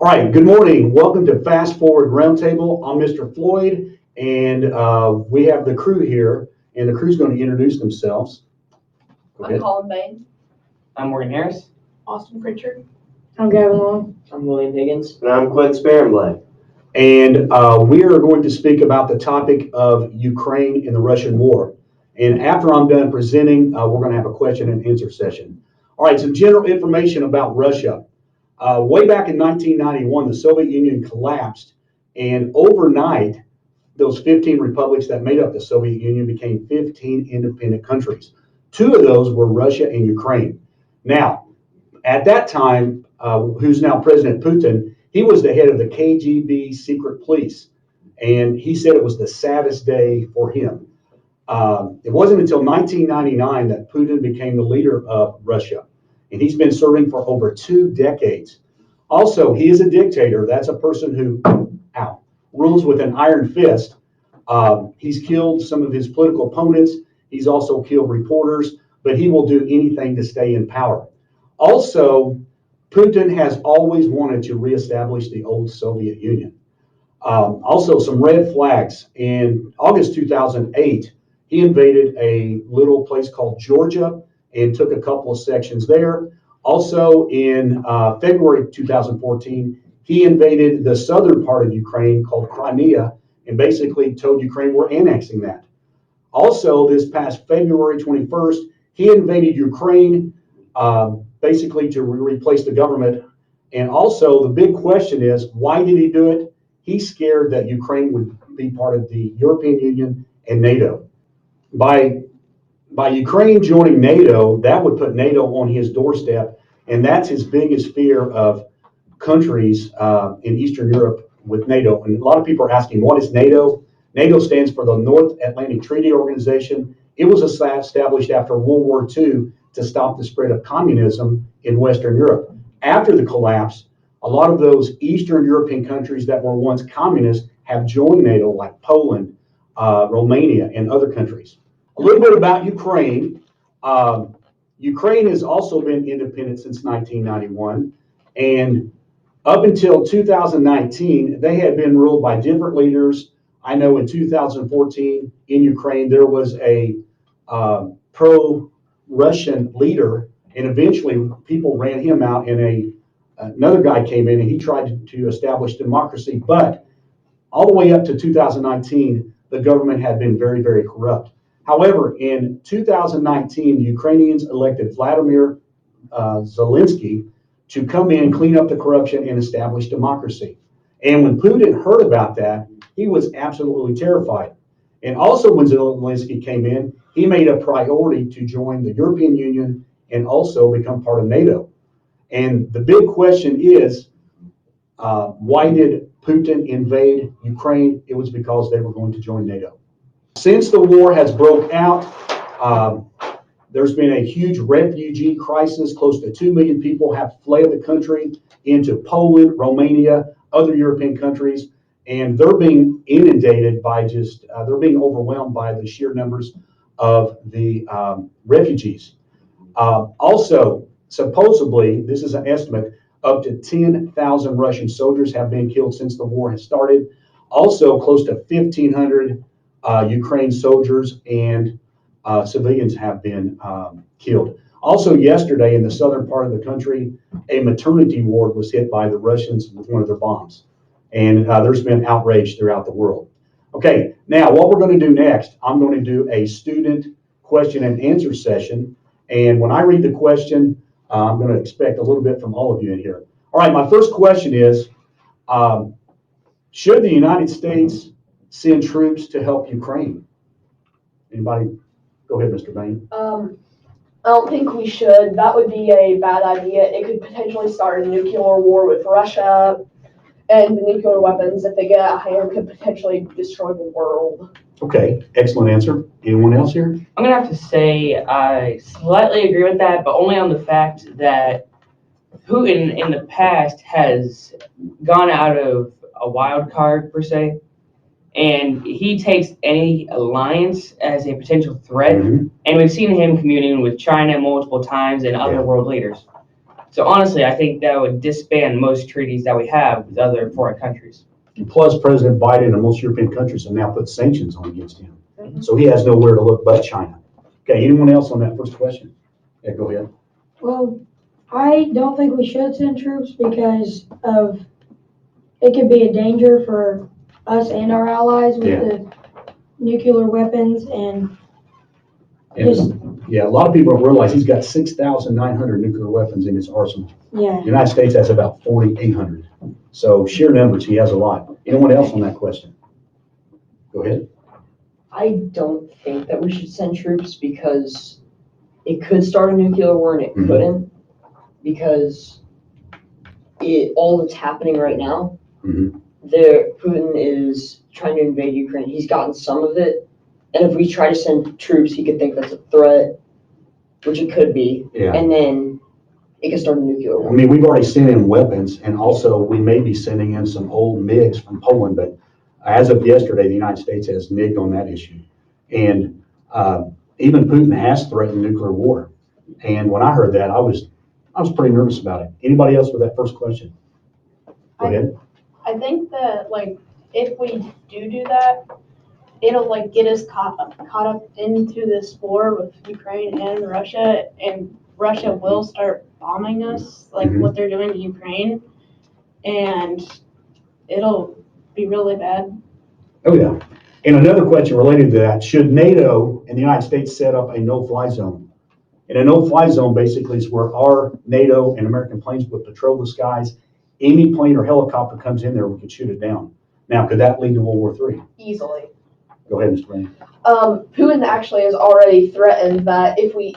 All right, good morning. Welcome to Fast Forward Roundtable. I'm Mr. Floyd, and we have the crew here, and the crew's going to introduce themselves. I'm Colin Bain. I'm Morgan Harris. Austin Pritchard. I'm Gavin Long. I'm William Higgins. And I'm Clint Sparenblad. And we are going to speak about the topic of Ukraine and the Russian war. And after I'm done presenting, we're going to have a question and answer session. All right, some general information about Russia. Way back in 1991, the Soviet Union collapsed, and overnight, those 15 republics that made up the Soviet Union became 15 independent countries. Two of those were Russia and Ukraine. Now, at that time, who's now President Putin, he was the head of the KGB secret police, and he said it was the saddest day for him. It wasn't until 1999 that Putin became the leader of Russia, and he's been serving for over 2 decades. Also, he is a dictator. That's a person who rules with an iron fist. He's killed some of his political opponents. He's also killed reporters, but he will do anything to stay in power. Also, Putin has always wanted to reestablish the old Soviet Union. Also, some red flags. In August 2008, he invaded a little place called Georgia and took a couple of sections there. Also, in February 2014, he invaded the southern part of Ukraine called Crimea and basically told Ukraine, we're annexing that. Also, this past February 21st, he invaded Ukraine basically to replace the government. And also, the big question is, why did he do it? He's scared that Ukraine would be part of the European Union and NATO. By Ukraine joining NATO, that would put NATO on his doorstep, and that's his biggest fear of countries in Eastern Europe with NATO. And a lot of people are asking, what is NATO? NATO stands for the North Atlantic Treaty Organization. It was established after World War II to stop the spread of communism in Western Europe. After the collapse, a lot of those Eastern European countries that were once communist have joined NATO, like Poland, Romania, and other countries. A little bit about Ukraine. Ukraine has also been independent since 1991, and up until 2019, they had been ruled by different leaders. I know in 2014 in Ukraine, there was a pro-Russian leader, and eventually people ran him out, and another guy came in and he tried to establish democracy. But all the way up to 2019, the government had been very, very corrupt. However, in 2019, the Ukrainians elected Vladimir Zelensky to come in, clean up the corruption, and establish democracy. And when Putin heard about that, he was absolutely terrified. And also when Zelensky came in, he made a priority to join the European Union and also become part of NATO. And the big question is, why did Putin invade Ukraine? It was because they were going to join NATO. Since the war has broke out, there's been a huge refugee crisis. Close to 2 million people have fled the country into Poland, Romania, other European countries, and they're being inundated by they're being overwhelmed by the sheer numbers of the refugees. Also, supposedly, this is an estimate, up to 10,000 Russian soldiers have been killed since the war has started. Also, close to 1,500 Ukraine soldiers and civilians have been killed. Also, yesterday in the southern part of the country, a maternity ward was hit by the Russians with one of their bombs. And there's been outrage throughout the world. Okay, now what we're going to do next, I'm going to do a student question and answer session. And when I read the question, I'm going to expect a little bit from all of you in here. All right, my first question is, should the United States send troops to help Ukraine? Anybody? Go ahead, Mr. Bain. I don't think we should. That would be a bad idea. It could potentially start a nuclear war with Russia, and the nuclear weapons, if they get out of hand, could potentially destroy the world. Okay, excellent answer. Anyone else here? I'm going to have to say I slightly agree with that, but only on the fact that Putin in the past has gone out of a wild card, per se, and he takes any alliance as a potential threat, and we've seen him communing with China multiple times and other world leaders. So honestly, I think that would disband most treaties that we have with other foreign countries. Plus, President Biden and most European countries have now put sanctions on against him. Mhm. So he has nowhere to look but China. Okay, anyone else on that first question? Yeah, go ahead. Well, I don't think we should send troops because of, it could be a danger for us and our allies with Yeah. the nuclear weapons and And, just, yeah, a lot of people don't realize he's got 6,900 nuclear weapons in his arsenal. yeah. The United States has about 4,800. So sheer numbers, he has a lot. Anyone else on that question? Go ahead. I don't think that we should send troops because it could start a nuclear war and it Mhm. couldn't, because all that's happening right now, Mhm. Putin is trying to invade Ukraine. He's gotten some of it, and if we try to send troops, he could think that's a threat, which it could be, Yeah. and then it could start a nuclear I war. mean, we've already sent in weapons, and also we may be sending in some old MiGs from Poland, but as of yesterday, the United States has nigged on that issue. And even Putin has threatened nuclear war. And when I heard that, I was pretty nervous about it. Anybody else with that first question? Go ahead. I think that like if we do that, it'll like get us caught up into this war with Ukraine and Russia, and Russia will start bombing us like Mhm. what they're doing to Ukraine, and it'll be really bad. Oh, yeah. And another question related to that, should NATO and the United States set up a no-fly zone? And a no-fly zone basically is where our NATO and American planes would patrol the skies. Any plane or helicopter comes in there, we could shoot it down. Now, could that lead to World War III? Easily. Go ahead, Mr. Rainey. Putin actually has already threatened that if we,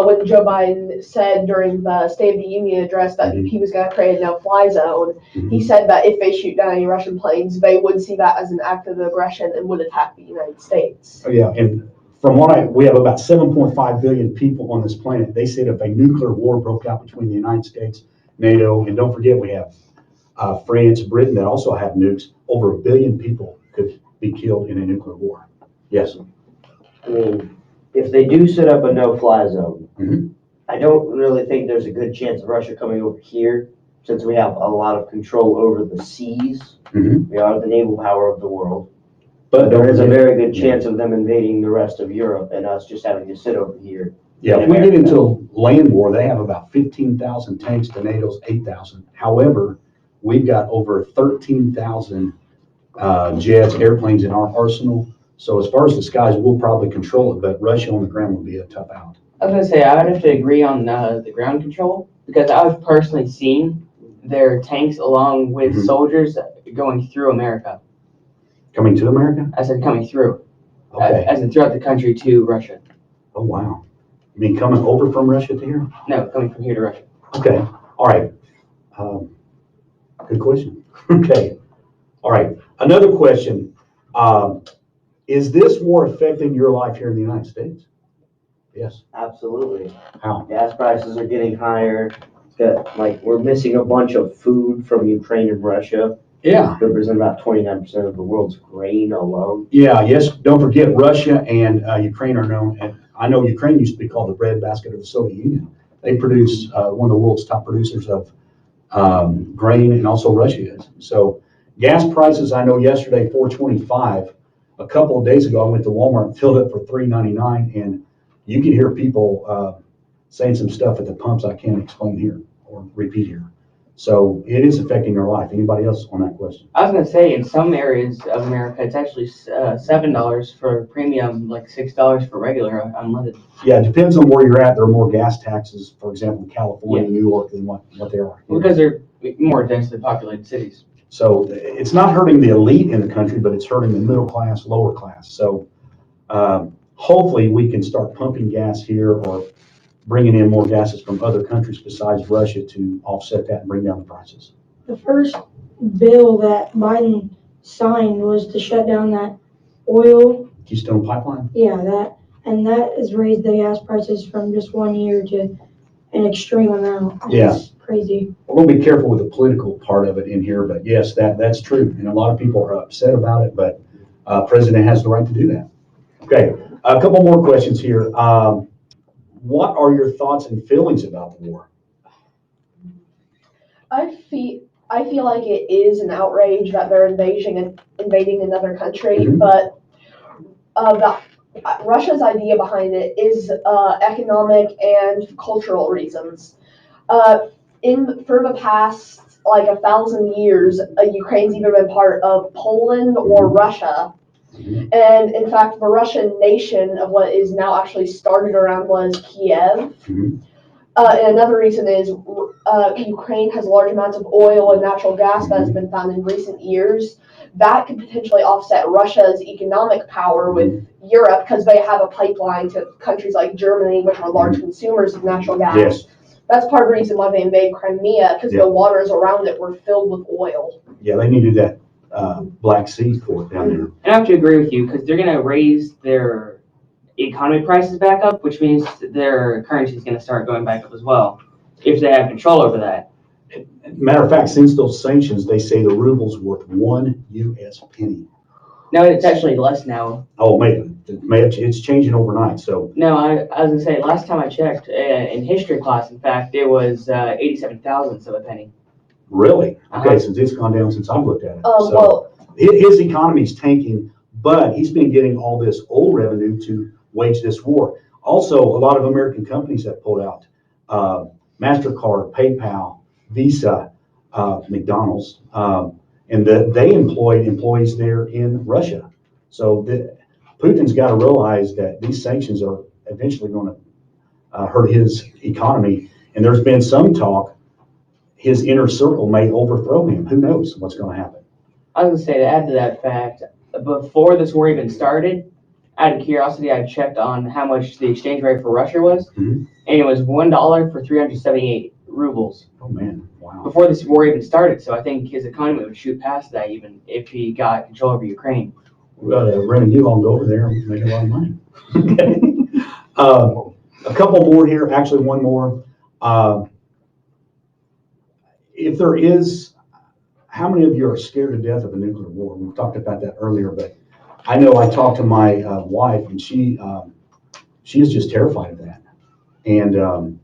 when Joe Biden said during the State of the Union address that Mhm. he was going to create a no-fly zone, Mhm. he said that if they shoot down any Russian planes, they would see that as an act of aggression and would attack the United States. Oh, yeah, and from we have about 7.5 billion people on this planet. They said if a nuclear war broke out between the United States, NATO, and don't forget we have France, Britain that also have nukes, over 1 billion people could be killed in a nuclear war. Yes. I mean, if they do set up a no-fly zone, Mhm. I don't really think there's a good chance of Russia coming over here, since we have a lot of control over the seas. Mhm. We are the naval power of the world. But There is a forget- very good chance of them invading the rest of Europe and us just having to sit over here. Yeah, if we get into a land war, they have about 15,000 tanks to NATO's 8,000. However, we've got over 13,000 jets, airplanes in our arsenal. So as far as the skies, we'll probably control it, but Russia on the ground will be a tough out. I was gonna say, I would have to agree on the ground control, because I've personally seen their tanks along with Mhm. soldiers going through America. Coming to America? I said coming through, Okay. as in throughout the country to Russia. Oh, wow. You mean coming over from Russia to here? No, coming from here to Russia. Okay, all right. Good question. Okay, all right. Another question. Is this war affecting your life here in the United States? Yes. Absolutely. How? Gas prices are getting higher. We're missing a bunch of food from Ukraine and Russia. Yeah. Represent about 29% of the world's grain alone. Yeah, yes, don't forget Russia and Ukraine are known, and I know Ukraine used to be called the breadbasket of the Soviet Union. They produce one of the world's top producers of grain, and also Russia is. So gas prices, I know yesterday, $4.25. A couple of days ago, I went to Walmart and filled up for $3.99, and you can hear people saying some stuff at the pumps I can't explain here or repeat here. So it is affecting their life. Anybody else on that question? I was gonna say, in some areas of America, it's actually $7 for premium, like $6 for regular unleaded. Yeah, it depends on where you're at. There are more gas taxes, for example, in California, New York, than what they are here. Because they're more densely populated cities. So it's not hurting the elite in the country, but it's hurting the middle class, lower class. So hopefully we can start pumping gas here or bringing in more gases from other countries besides Russia to offset that and bring down the prices. The first bill that Biden signed was to shut down that oil, Keystone Pipeline? and that has raised the gas prices from just 1 year to an extreme amount. Yeah. It's crazy. We're going to be careful with the political part of it in here, but yes, that's true. And a lot of people are upset about it, but President has the right to do that. Okay, a couple more questions here. What are your thoughts and feelings about the war? I feel like it is an outrage that they're invading another country, Mhm. but Russia's idea behind it is economic and cultural reasons. For the past like 1,000 years, Ukraine's either been part of Poland or Russia. Mhm. And in fact, the Russian nation of what is now actually started around was Kiev. Mhm. And another reason is Ukraine has large amounts of oil and natural gas that has been found in recent years. That could potentially offset Russia's economic power with Europe because they have a pipeline to countries like Germany, which are large consumers of natural gas. Yes. That's part of the reason why they invaded Crimea, because Yeah. the waters around it were filled with oil. Yeah, they needed that Black Sea port down there. And I have to agree with you because they're going to raise their economy prices back up, which means their currency is going to start going back up as well if they have control over that. Matter of fact, since those sanctions, they say the ruble's worth 1 U.S. penny. No, it's actually less now. Oh, it's changing overnight. So No, I was going to say, last time I checked in history class, in fact, it was 87 thousandths of a penny. really, okay, Uh-huh. since it's gone down since I've looked at it. So Well, his economy's tanking, but he's been getting all this oil revenue to wage this war. Also, a lot of American companies have pulled out. MasterCard, PayPal, Visa, McDonald's, and they employ employees there in Russia. So Putin's got to realize that these sanctions are eventually going to hurt his economy. And there's been some talk his inner circle may overthrow him. Who knows what's going to happen? I was going to say, to add to that fact, before this war even started, out of curiosity, I checked on how much the exchange rate for Russia was, Mhm. and it was $1 for 378 rubles Oh man, wow. before this war even started. So I think his economy would shoot past that even if he got control over Ukraine. We got to rent a U-Haul and go over there and make a lot of money. Okay. A couple more here, actually one more. If there is, how many of you are scared to death of a nuclear war? We talked about that earlier, but I know I talked to my wife, and she is just terrified of that. And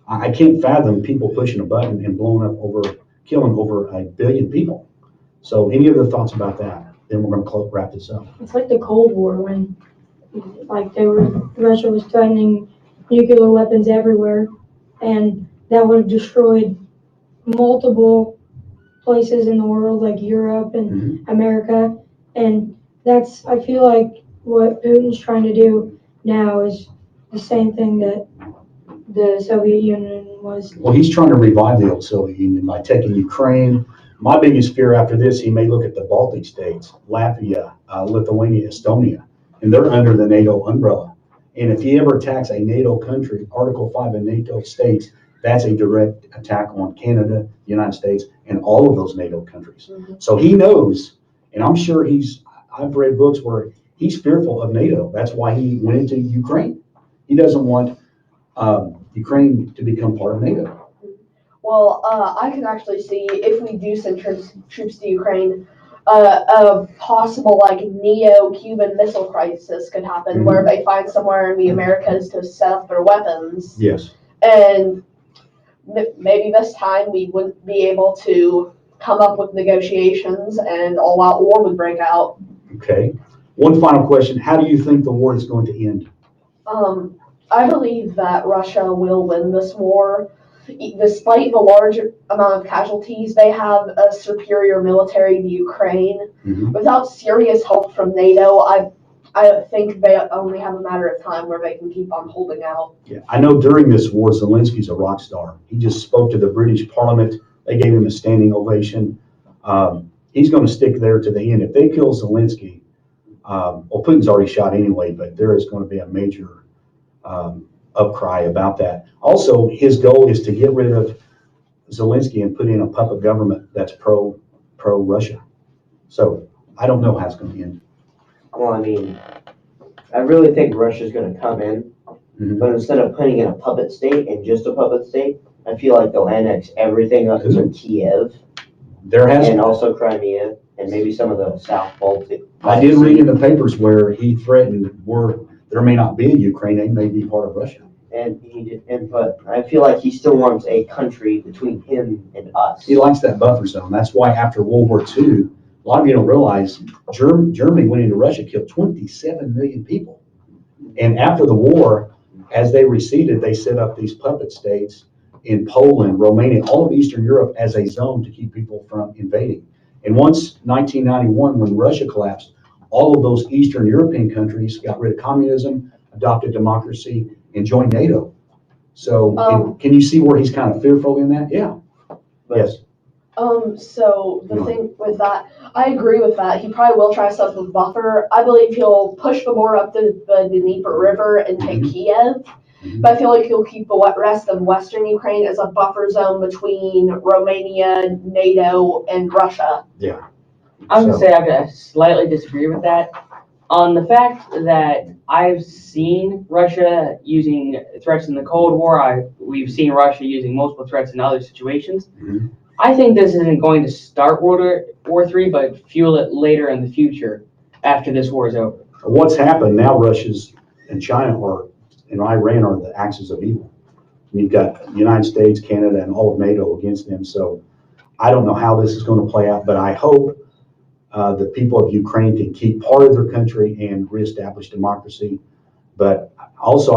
I can't fathom people pushing a button and killing over 1 billion people. So any other thoughts about that? Then we're going to wrap this up. It's like the Cold War when, like, Russia was threatening nuclear weapons everywhere, and that would have destroyed multiple places in the world, like Europe and America. And I feel like what Putin's trying to do now is the same thing that the Soviet Union was. Well, he's trying to revive the old Soviet Union by taking Ukraine. My biggest fear after this, he may look at the Baltic states, Latvia, Lithuania, Estonia, and they're under the NATO umbrella. And if he ever attacks a NATO country, Article 5 of NATO states, that's a direct attack on Canada, the United States, and all of those NATO countries. Mm-hmm. So he knows, and I'm sure I've read books where he's fearful of NATO. That's why he went into Ukraine. He doesn't want Ukraine to become part of NATO. Well, I can actually see if we do send troops to Ukraine, a possible like neo-Cuban missile crisis could happen where they find somewhere in the Americas to set up their weapons. Yes. And maybe this time we wouldn't be able to come up with negotiations and all-out war would break out. Okay. One final question. How do you think the war is going to end? I believe that Russia will win this war. Despite the large amount of casualties, they have a superior military to Ukraine. Mhm. Without serious help from NATO, I think they only have a matter of time where they can keep on holding out. Yeah, I know during this war, Zelensky's a rock star. He just spoke to the British Parliament. They gave him a standing ovation. He's going to stick there to the end. If they kill Zelensky, well, Putin's already shot anyway, but there is going to be a major upcry about that. Also, his goal is to get rid of Zelensky and put in a puppet government that's pro-Russia. So I don't know how it's going to end. Well, I mean, I really think Russia's going to come in, but instead of putting in a puppet state and just a puppet state, I feel like they'll annex everything up to Kiev and also Crimea and maybe some of the South Baltic. I did read in the papers where he threatened there may not be a Ukraine, they may be part of Russia. But I feel like he still wants a country between him and us. He likes that buffer zone. That's why after World War II, a lot of you don't realize Germany went into Russia, killed 27 million people. And after the war, as they receded, they set up these puppet states in Poland, Romania, all of Eastern Europe as a zone to keep people from invading. And once 1991, when Russia collapsed, all of those Eastern European countries got rid of communism, adopted democracy, and joined NATO. So can you see where he's kind of fearful in that? Yeah. Yes. So the thing with that, I agree with that. He probably will try stuff with buffer. I believe he'll push the more up the Dnieper River and take Kiev. But I feel like he'll keep the rest of Western Ukraine as a buffer zone between Romania, NATO, and Russia. Yeah. I was gonna say I slightly disagree with that on the fact that I've seen Russia using threats in the Cold War. We've seen Russia using multiple threats in other situations. Mhm. I think this isn't going to start World War III, but fuel it later in the future after this war is over. What's happened now, Russia's and China and Iran are the axis of evil. You've got the United States, Canada, and all of NATO against them. So I don't know how this is going to play out, but I hope the people of Ukraine can keep part of their country and reestablish democracy. But also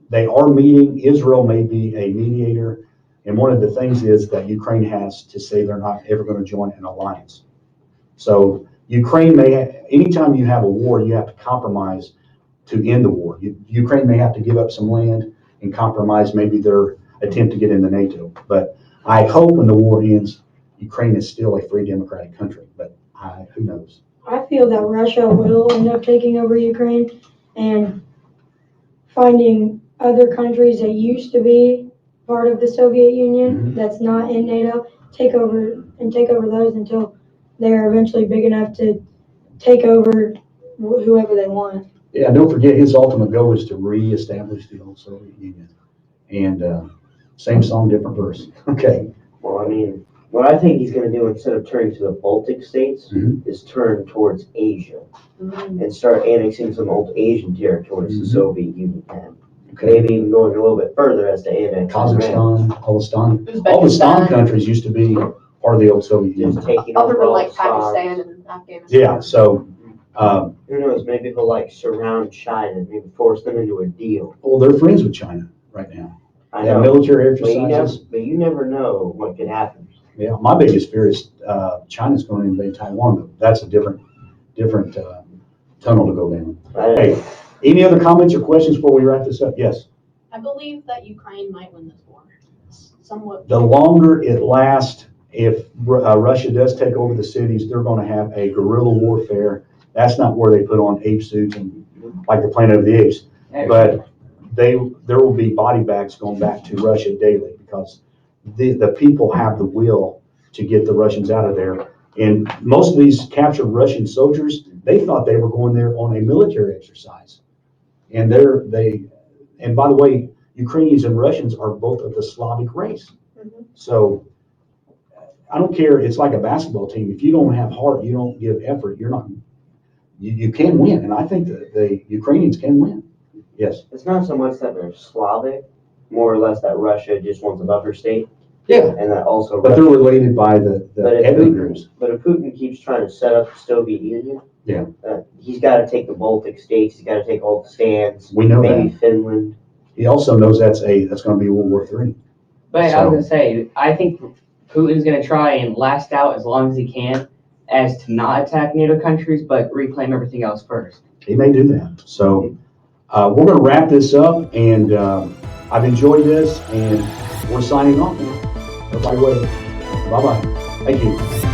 they are meeting, Israel may be a mediator. And one of the things is that Ukraine has to say they're not ever going to join an alliance. So Ukraine anytime you have a war, you have to compromise to end the war. Ukraine may have to give up some land and compromise maybe their attempt to get into NATO. But I hope when the war ends, Ukraine is still a free democratic country, but who knows? I feel that Russia will end up taking over Ukraine and finding other countries that used to be part of the Soviet Union that's not in NATO, take over those until they're eventually big enough to take over whoever they want. Yeah, don't forget his ultimate goal is to reestablish the old Soviet Union. And same song, different verse. Okay. Well, I mean, what I think he's going to do instead of turning to the Baltic states is turn towards Asia and start annexing some old Asian territories the Soviet Union had. Okay. Maybe even going a little bit further as to annex Kazakhstan, all the Stan countries used to be part of the old Soviet Union. just taking Other over than all like the stars. Pakistan and Afghanistan. Yeah, so Who knows? Maybe he'll like surround China, maybe force them into a deal. well, they're friends with China right now. I They have know, military but exercises. you never know what could happen. Yeah, my biggest fear is China's going to invade Taiwan, but that's a different tunnel to go down. Hey, any other comments or questions before we wrap this up? Yes. I believe that Ukraine might win this war. Somewhat. The longer it lasts, if Russia does take over the cities, they're going to have a guerrilla warfare. That's not where they put on ape suits and like the Planet of the Apes, but there will be body bags going back to Russia daily because the people have the will to get the Russians out of there. And most of these captured Russian soldiers, they thought they were going there on a military exercise. And and by the way, Ukrainians and Russians are both of the Slavic race. So I don't care. It's like a basketball team. If you don't have heart, you don't give effort, you can win. And I think that the Ukrainians can win. Yes. It's not so much that they're Slavic, more or less that Russia just wants a buffer state. Yeah. And that also But they're related by the if ethnic groups. But if Putin keeps trying to set up the Soviet Union, Yeah. He's got to take the Baltic states. He's got to take all the stands. We know maybe that. Finland. He also knows that's going to be World War III. But I So- was gonna say, I think Putin's gonna try and last out as long as he can, as to not attack NATO countries, but reclaim everything else first. He may do that. So we're going to wrap this up, and I've enjoyed this, and we're signing off now. Everybody wave. Bye-bye. Thank you.